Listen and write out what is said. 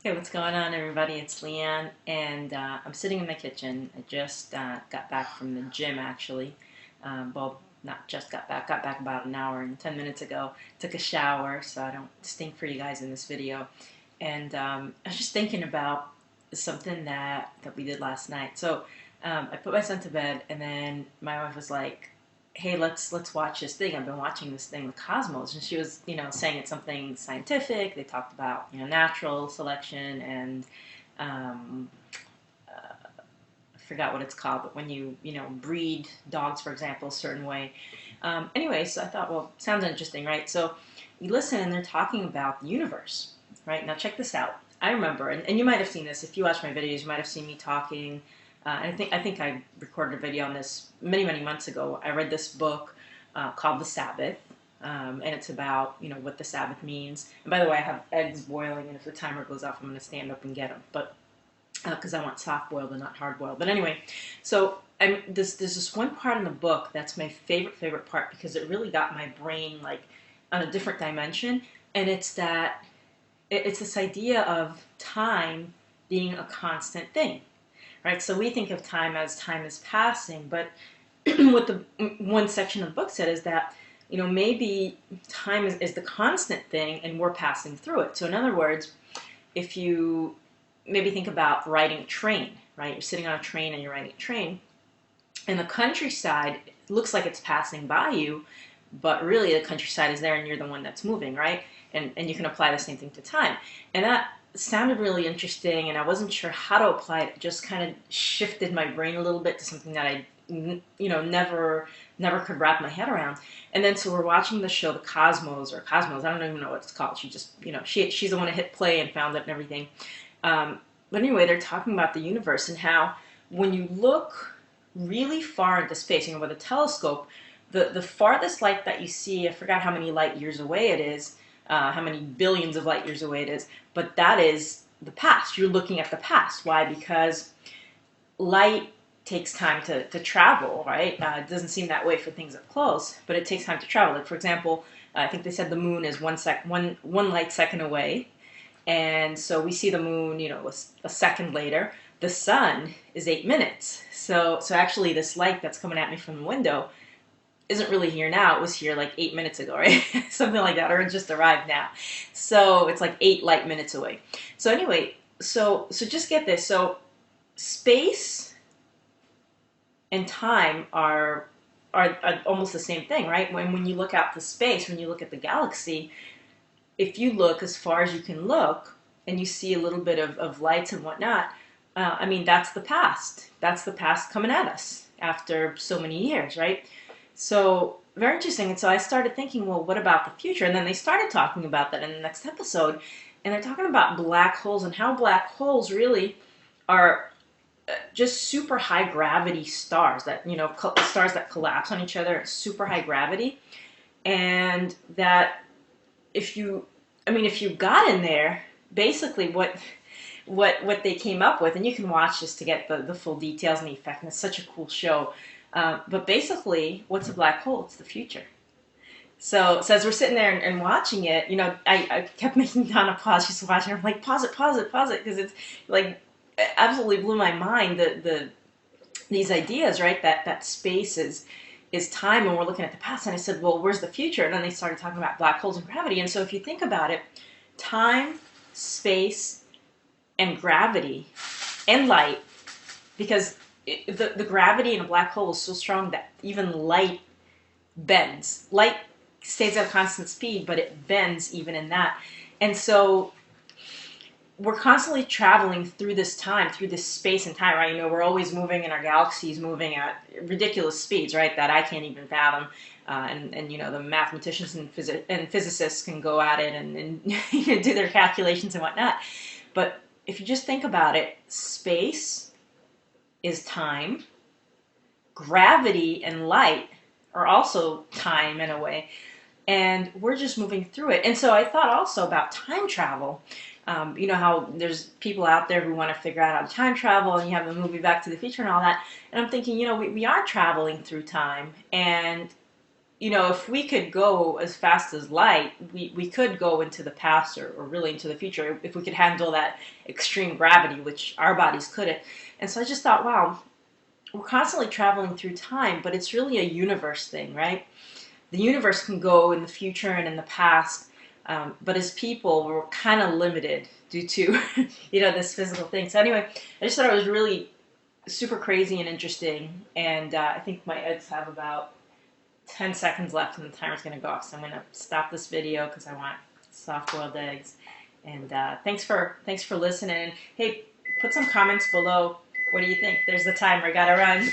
Hey, what's going on, everybody? It's Leanne, and I'm sitting in my kitchen. I just got back from the gym, actually. Well, not just got back about an hour and 10 minutes ago. Took a shower, so I don't stink for you guys in this video. And I was just thinking about something that we did last night. So I put my son to bed, and then my wife was like, "Hey, let's watch this thing. I've been watching this thing with Cosmos," and she was, saying it's something scientific. They talked about, natural selection and um, I forgot what it's called, but when you breed dogs, for example, a certain way. Anyway, so I thought, well, sounds interesting, right? So you listen, and they're talking about the universe, right? Now check this out. I remember, and you might have seen this if you watch my videos. You might have seen me talking. I think I recorded a video on this many months ago. I read this book called The Sabbath, and it's about what the Sabbath means. And by the way, I have eggs boiling, and if the timer goes off, I'm going to stand up and get them. But because I want soft boiled and not hard boiled. But anyway, so there's this one part in the book that's my favorite part because it really got my brain like on a different dimension, and it's this idea of time being a constant thing, right? So we think of time as passing, but what the one section of the book said is that maybe time is the constant thing and we're passing through it. So in other words, if you maybe think about riding a train, right? You're sitting on a train and you're riding a train, and the countryside looks like it's passing by you, but really the countryside is there and you're the one that's moving, right? And you can apply the same thing to time. And that sounded really interesting, and I wasn't sure how to apply it. It just kind of shifted my brain a little bit to something that I never could wrap my head around. And then so we're watching the show The Cosmos, I don't even know what it's called. She just she's the one who hit play and found it and everything. But anyway, they're talking about the universe and how when you look really far into space, with a telescope, the farthest light that you see, I forgot how many light years away it is, how many billions of light years away it is, but that is the past. You're looking at the past. Why? Because light takes time to travel, right? It doesn't seem that way for things up close, but it takes time to travel. Like, for example, I think they said the moon is one light second away, and so we see the moon, a second later. The sun is 8 minutes. So actually, this light that's coming at me from the window isn't really here now. It was here like 8 minutes ago, right? Something like that, or it just arrived now. So it's like 8 light minutes away. So anyway, so just get this. So space and time are almost the same thing, right? When you look out to space, when you look at the galaxy, if you look as far as you can look and you see a little bit of lights and whatnot, that's the past. That's the past coming at us after so many years, right? So very interesting. And so I started thinking, well, what about the future? And then they started talking about that in the next episode. And they're talking about black holes and how black holes really are just super high gravity stars that, stars that collapse on each other at super high gravity. And that if you got in there, basically what they came up with, and you can watch this to get the full details and the effect, and it's such a cool show. But basically, what's a black hole? It's the future. So as we're sitting there and watching it, I kept making Donna pause. She's watching. I'm like, pause it, because it's like absolutely blew my mind these ideas, right? That space is time, and we're looking at the past. And I said, well, where's the future? And then they started talking about black holes and gravity. And so if you think about it, time, space, and gravity, and light, because the gravity in a black hole is so strong that even light bends. Light stays at a constant speed, but it bends even in that. And so we're constantly traveling through this time, through this space and time, right? We're always moving, and our galaxy is moving at ridiculous speeds, right? That I can't even fathom. And the mathematicians and physicists can go at it and do their calculations and whatnot. But if you just think about it, space is time. Gravity and light are also time in a way. And we're just moving through it. And so I thought also about time travel. How there's people out there who want to figure out how to time travel, and you have the movie Back to the Future and all that. And I'm thinking, we are traveling through time, and you know, if we could go as fast as light, we could go into the past or really into the future if we could handle that extreme gravity, which our bodies couldn't. And so I just thought, wow, we're constantly traveling through time, but it's really a universe thing, right? The universe can go in the future and in the past, but as people, we're kind of limited due to, you know, this physical thing. So anyway, I just thought it was really super crazy and interesting. And I think my eggs have about 10 seconds left and the timer's going to go off. So I'm going to stop this video because I want soft-boiled eggs. And thanks for listening. Hey, put some comments below. What do you think? There's the timer. Gotta run.